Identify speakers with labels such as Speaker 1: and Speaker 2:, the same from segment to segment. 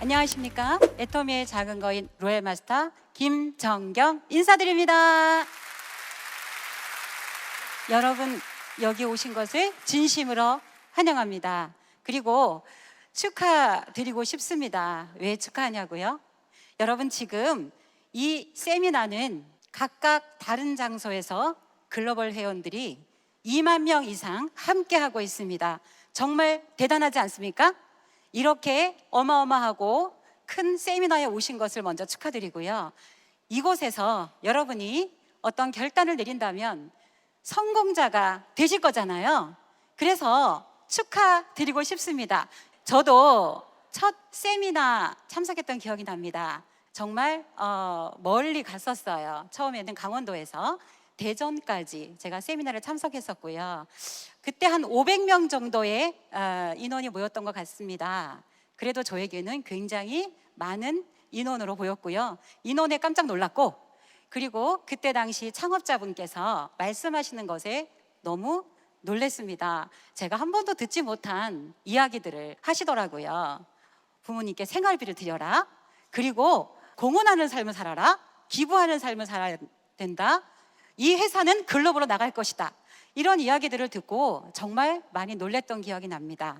Speaker 1: 안녕하십니까? 애터미의 작은 거인 로얄 마스터 김정경 인사드립니다. 여러분 여기 오신 것을 진심으로 환영합니다. 그리고 축하드리고 싶습니다. 왜 축하하냐고요? 여러분 지금 이 세미나는 각각 다른 장소에서 글로벌 회원들이 2만 명 이상 함께 하고 있습니다. 정말 대단하지 않습니까? 이렇게 어마어마하고 큰 세미나에 오신 것을 먼저 축하드리고요. 이곳에서 여러분이 어떤 결단을 내린다면 성공자가 되실 거잖아요. 그래서 축하드리고 싶습니다. 저도 첫 세미나 참석했던 기억이 납니다. 정말 멀리 갔었어요. 처음에는 강원도에서 대전까지 제가 세미나를 참석했었고요. 그때 한 500명 정도의 인원이 모였던 것 같습니다. 그래도 저에게는 굉장히 많은 인원으로 보였고요. 인원에 깜짝 놀랐고, 그리고 그때 당시 창업자분께서 말씀하시는 것에 너무 놀랐습니다. 제가 한 번도 듣지 못한 이야기들을 하시더라고요. 부모님께 생활비를 드려라, 그리고 공헌하는 삶을 살아라, 기부하는 삶을 살아야 된다, 이 회사는 글로벌로 나갈 것이다, 이런 이야기들을 듣고 정말 많이 놀랬던 기억이 납니다.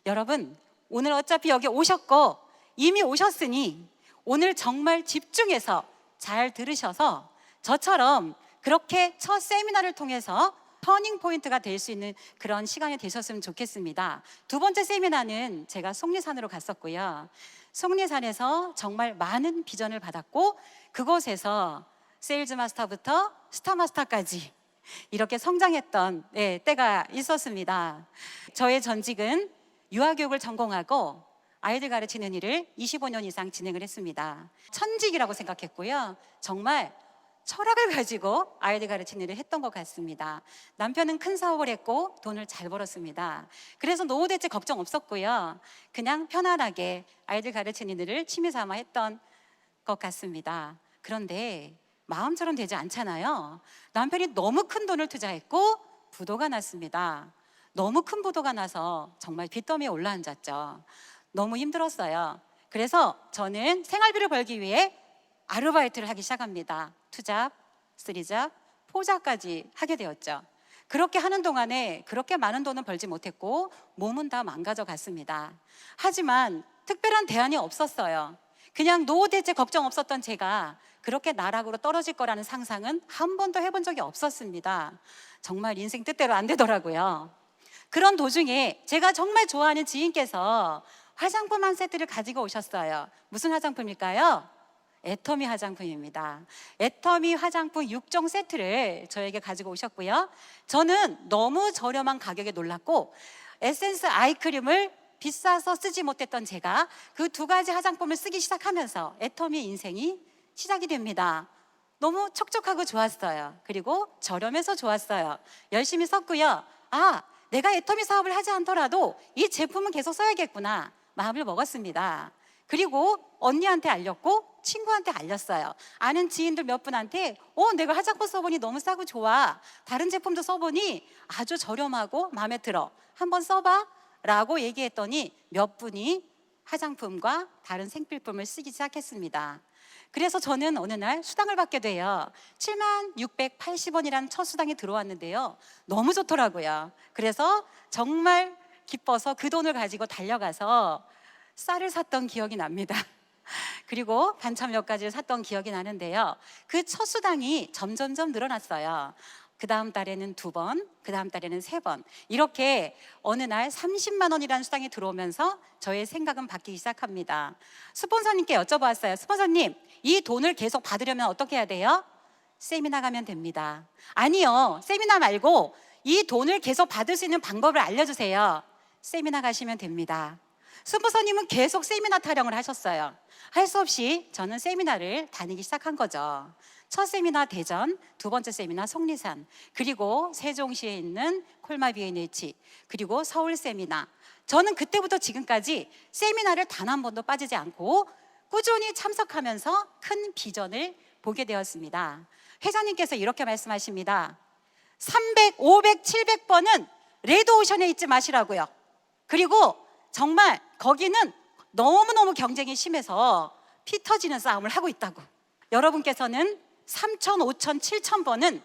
Speaker 1: 여러분, 오늘 어차피 여기 오셨고 이미 오셨으니 오늘 정말 집중해서 잘 들으셔서 저처럼 그렇게 첫 세미나를 통해서 터닝 포인트가 될 수 있는 그런 시간이 되셨으면 좋겠습니다. 두 번째 세미나는 제가 속리산으로 갔었고요. 속리산에서 정말 많은 비전을 받았고, 그곳에서 세일즈 마스터부터 스타 마스터까지 이렇게 성장했던 때가 있었습니다. 저의 전직은 유아교육을 전공하고 아이들 가르치는 일을 25년 이상 진행을 했습니다. 천직이라고 생각했고요. 정말 철학을 가지고 아이들 가르치는 일을 했던 것 같습니다. 남편은 큰 사업을 했고 돈을 잘 벌었습니다. 그래서 노후 대책 걱정 없었고요. 그냥 편안하게 아이들 가르치는 일을 취미 삼아 했던 것 같습니다. 그런데 마음처럼 되지 않잖아요. 남편이 너무 큰 돈을 투자했고 부도가 났습니다. 너무 큰 부도가 나서 정말 빚더미에 올라앉았죠. 너무 힘들었어요. 그래서 저는 생활비를 벌기 위해 아르바이트를 하기 시작합니다. 투잡, 쓰리잡, 포잡까지 하게 되었죠. 그렇게 하는 동안에 그렇게 많은 돈은 벌지 못했고 몸은 다 망가져 갔습니다. 하지만 특별한 대안이 없었어요. 그냥 노후 대책 걱정 없었던 제가 그렇게 나락으로 떨어질 거라는 상상은 한 번도 해본 적이 없었습니다. 정말 인생 뜻대로 안 되더라고요. 그런 도중에 제가 정말 좋아하는 지인께서 화장품 한 세트를 가지고 오셨어요. 무슨 화장품일까요? 애터미 화장품입니다. 애터미 화장품 6종 세트를 저에게 가지고 오셨고요. 저는 너무 저렴한 가격에 놀랐고, 에센스 아이크림을 비싸서 쓰지 못했던 제가 그 두 가지 화장품을 쓰기 시작하면서 애터미 인생이 시작이 됩니다. 너무 촉촉하고 좋았어요. 그리고 저렴해서 좋았어요. 열심히 썼고요. 내가 애터미 사업을 하지 않더라도 이 제품은 계속 써야겠구나 마음을 먹었습니다. 그리고 언니한테 알렸고 친구한테 알렸어요. 아는 지인들 몇 분한테 내가 화장품 써보니 너무 싸고 좋아, 다른 제품도 써보니 아주 저렴하고 마음에 들어, 한번 써봐 라고 얘기했더니 몇 분이 화장품과 다른 생필품을 쓰기 시작했습니다. 그래서 저는 어느 날 수당을 받게 돼요. 76,680원이라는 첫 수당이 들어왔는데요. 너무 좋더라고요. 그래서 정말 기뻐서 그 돈을 가지고 달려가서 쌀을 샀던 기억이 납니다. 그리고 반찬 몇 가지를 샀던 기억이 나는데요. 그 첫 수당이 점점점 늘어났어요. 그 다음 달에는 2번, 그 다음 달에는 3번, 이렇게 어느 날 30만 원이라는 수당이 들어오면서 저의 생각은 바뀌기 시작합니다. 스폰서님께 여쭤봤어요. 스폰서님, 이 돈을 계속 받으려면 어떻게 해야 돼요? 세미나 가면 됩니다. 아니요, 세미나 말고 이 돈을 계속 받을 수 있는 방법을 알려주세요. 세미나 가시면 됩니다. 스폰서님은 계속 세미나 타령을 하셨어요. 할 수 없이 저는 세미나를 다니기 시작한 거죠. 첫 세미나 대전, 두 번째 세미나 속리산, 그리고 세종시에 있는 콜마 BNH, 그리고 서울 세미나. 저는 그때부터 지금까지 세미나를 단 한 번도 빠지지 않고 꾸준히 참석하면서 큰 비전을 보게 되었습니다. 회장님께서 이렇게 말씀하십니다. 300, 500, 700번은 레드오션에 있지 마시라고요. 그리고 정말 거기는 너무너무 경쟁이 심해서 피 터지는 싸움을 하고 있다고. 여러분께서는 3천, 5천, 7천 번은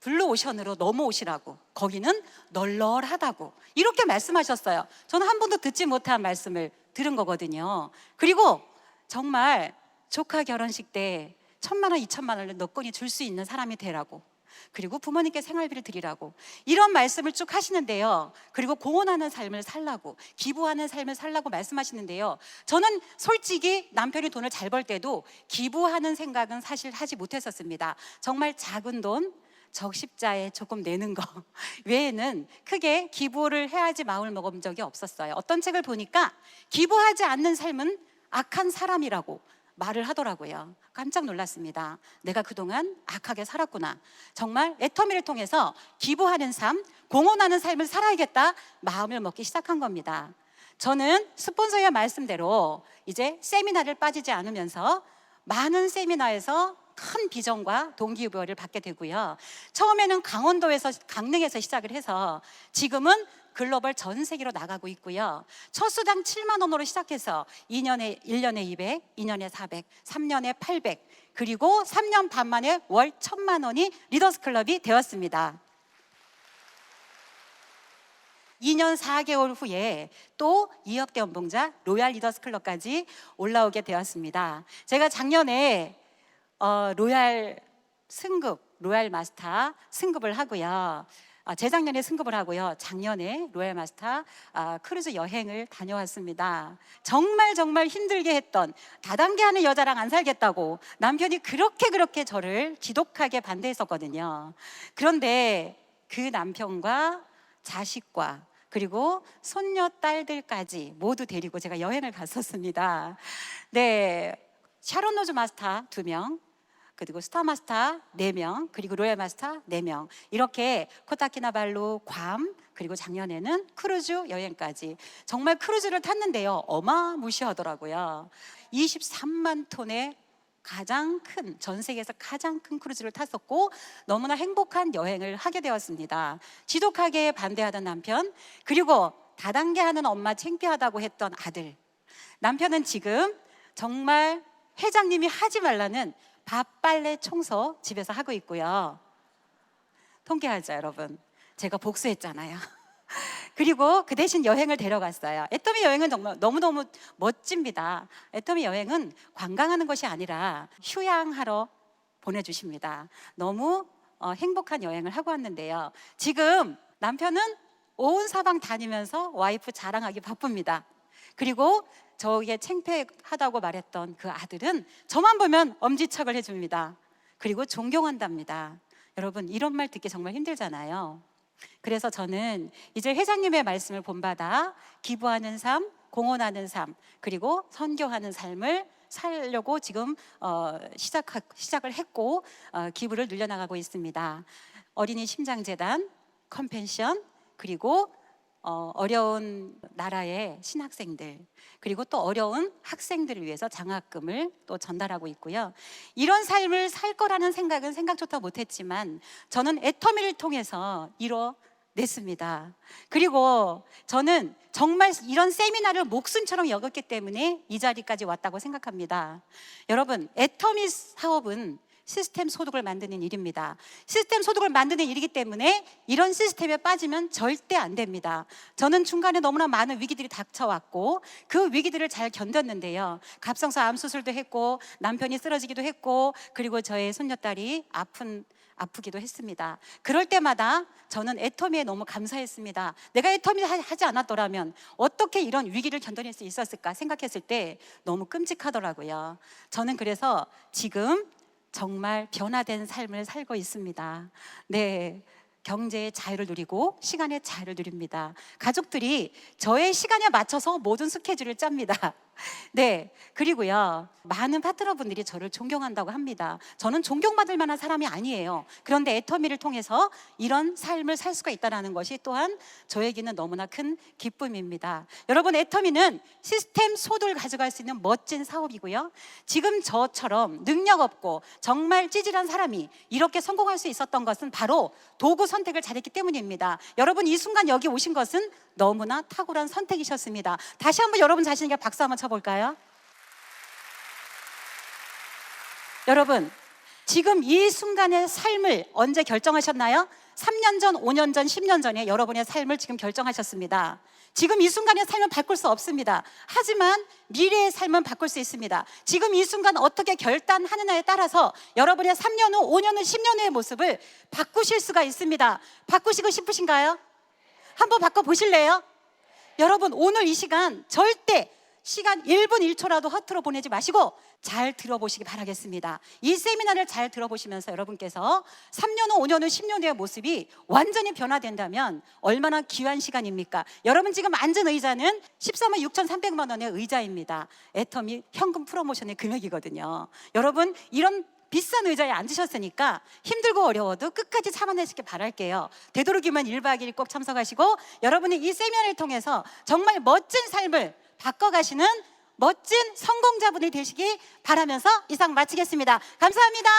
Speaker 1: 블루오션으로 넘어오시라고, 거기는 널널하다고 이렇게 말씀하셨어요. 저는 한 번도 듣지 못한 말씀을 들은 거거든요. 그리고 정말 조카 결혼식 때 1,000만 원, 2,000만 원을 너건이 줄 수 있는 사람이 되라고, 그리고 부모님께 생활비를 드리라고 이런 말씀을 쭉 하시는데요. 그리고 공헌하는 삶을 살라고, 기부하는 삶을 살라고 말씀하시는데요. 저는 솔직히 남편이 돈을 잘 벌 때도 기부하는 생각은 사실 하지 못했었습니다. 정말 작은 돈 적십자에 조금 내는 거 외에는 크게 기부를 해야지 마음을 먹은 적이 없었어요. 어떤 책을 보니까 기부하지 않는 삶은 악한 사람이라고 말을 하더라고요. 깜짝 놀랐습니다. 내가 그동안 악하게 살았구나. 정말 애터미를 통해서 기부하는 삶, 공헌하는 삶을 살아야겠다 마음을 먹기 시작한 겁니다. 저는 스폰서의 말씀대로 이제 세미나를 빠지지 않으면서 많은 세미나에서 큰 비전과 동기부여를 받게 되고요. 처음에는 강원도에서, 강릉에서 시작을 해서 지금은 글로벌 전 세계로 나가고 있고요. 첫 수당 7만 원으로 시작해서 1년에 200, 2년에 400, 3년에 800, 그리고 3년 반 만에 월 1,000만 원이 리더스 클럽이 되었습니다. 2년 4개월 후에 또 2억대 연봉자 로얄 리더스 클럽까지 올라오게 되었습니다. 제가 작년에 로얄 승급, 로얄 마스터 승급을 하고요. 재작년에 승급을 하고요. 작년에 로얄 마스터 크루즈 여행을 다녀왔습니다. 정말 힘들게 했던, 다단계 하는 여자랑 안 살겠다고 남편이 그렇게 저를 지독하게 반대했었거든요. 그런데 그 남편과 자식과 그리고 손녀 딸들까지 모두 데리고 제가 여행을 갔었습니다. 네, 샤론 로즈 마스터 2명, 그리고 스타 마스터 4명, 그리고 로얄 마스터 4명, 이렇게 코타키나발루, 괌, 그리고 작년에는 크루즈 여행까지. 정말 크루즈를 탔는데요, 어마무시하더라고요. 23만 톤의 가장 큰, 전 세계에서 가장 큰 크루즈를 탔었고 너무나 행복한 여행을 하게 되었습니다. 지독하게 반대하던 남편, 그리고 다단계 하는 엄마 창피하다고 했던 아들. 남편은 지금 정말 회장님이 하지 말라는 밥, 빨래, 청소 집에서 하고 있고요. 통쾌하죠, 여러분? 제가 복수했잖아요. 그리고 그 대신 여행을 데려갔어요. 애터미 여행은 정말 너무너무 멋집니다. 애터미 여행은 관광하는 것이 아니라 휴양하러 보내주십니다. 너무 행복한 여행을 하고 왔는데요. 지금 남편은 온 사방 다니면서 와이프 자랑하기 바쁩니다. 그리고 저에게 창피하다고 말했던 그 아들은 저만 보면 엄지척을 해줍니다. 그리고 존경한답니다. 여러분, 이런 말 듣기 정말 힘들잖아요. 그래서 저는 이제 회장님의 말씀을 본받아 기부하는 삶, 공헌하는 삶, 그리고 선교하는 삶을 살려고 지금 시작을 했고 기부를 늘려나가고 있습니다. 어린이 심장재단, 컴펜션, 그리고 어려운 나라의 신학생들, 그리고 또 어려운 학생들을 위해서 장학금을 또 전달하고 있고요. 이런 삶을 살 거라는 생각은 생각조차 못했지만 저는 애터미를 통해서 이뤄냈습니다. 그리고 저는 정말 이런 세미나를 목숨처럼 여겼기 때문에 이 자리까지 왔다고 생각합니다. 여러분, 애터미 사업은 시스템 소득을 만드는 일입니다. 시스템 소득을 만드는 일이기 때문에 이런 시스템에 빠지면 절대 안 됩니다. 저는 중간에 너무나 많은 위기들이 닥쳐왔고 그 위기들을 잘 견뎠는데요. 갑상선 암 수술도 했고 남편이 쓰러지기도 했고 그리고 저의 손녀딸이 아프기도 했습니다. 그럴 때마다 저는 애터미에 너무 감사했습니다. 내가 애터미 하지 않았더라면 어떻게 이런 위기를 견뎌낼 수 있었을까 생각했을 때 너무 끔찍하더라고요. 저는 그래서 지금 정말 변화된 삶을 살고 있습니다. 네, 경제의 자유를 누리고 시간의 자유를 누립니다. 가족들이 저의 시간에 맞춰서 모든 스케줄을 짭니다. 네, 그리고요, 많은 파트너분들이 저를 존경한다고 합니다. 저는 존경받을 만한 사람이 아니에요. 그런데 애터미를 통해서 이런 삶을 살 수가 있다는 것이 또한 저에게는 너무나 큰 기쁨입니다. 여러분, 애터미는 시스템 소득을 가져갈 수 있는 멋진 사업이고요. 지금 저처럼 능력 없고 정말 찌질한 사람이 이렇게 성공할 수 있었던 것은 바로 도구 선택을 잘했기 때문입니다. 여러분, 이 순간 여기 오신 것은 너무나 탁월한 선택이셨습니다. 다시 한번 여러분 자신에게 박수 한번 쳐볼까요? 여러분, 지금 이 순간의 삶을 언제 결정하셨나요? 3년 전, 5년 전, 10년 전에 여러분의 삶을 지금 결정하셨습니다. 지금 이 순간의 삶은 바꿀 수 없습니다. 하지만 미래의 삶은 바꿀 수 있습니다. 지금 이 순간 어떻게 결단하느냐에 따라서 여러분의 3년 후, 5년 후, 10년 후의 모습을 바꾸실 수가 있습니다. 바꾸시고 싶으신가요? 한번 바꿔보실래요? 여러분, 오늘 이 시간 절대 시간 1분 1초라도 허투루 보내지 마시고 잘 들어보시기 바라겠습니다. 이 세미나를 잘 들어보시면서 여러분께서 3년 후, 5년 후, 10년 후의 모습이 완전히 변화된다면 얼마나 귀한 시간입니까? 여러분 지금 앉은 의자는 13억 6,300만 원의 의자입니다. 애터미 현금 프로모션의 금액이거든요. 여러분 이런 비싼 의자에 앉으셨으니까 힘들고 어려워도 끝까지 참아내시길 바랄게요. 되도록이면 1박 2일 꼭 참석하시고 여러분이 이 세미나를 통해서 정말 멋진 삶을 바꿔가시는 멋진 성공자분이 되시기 바라면서 이상 마치겠습니다. 감사합니다.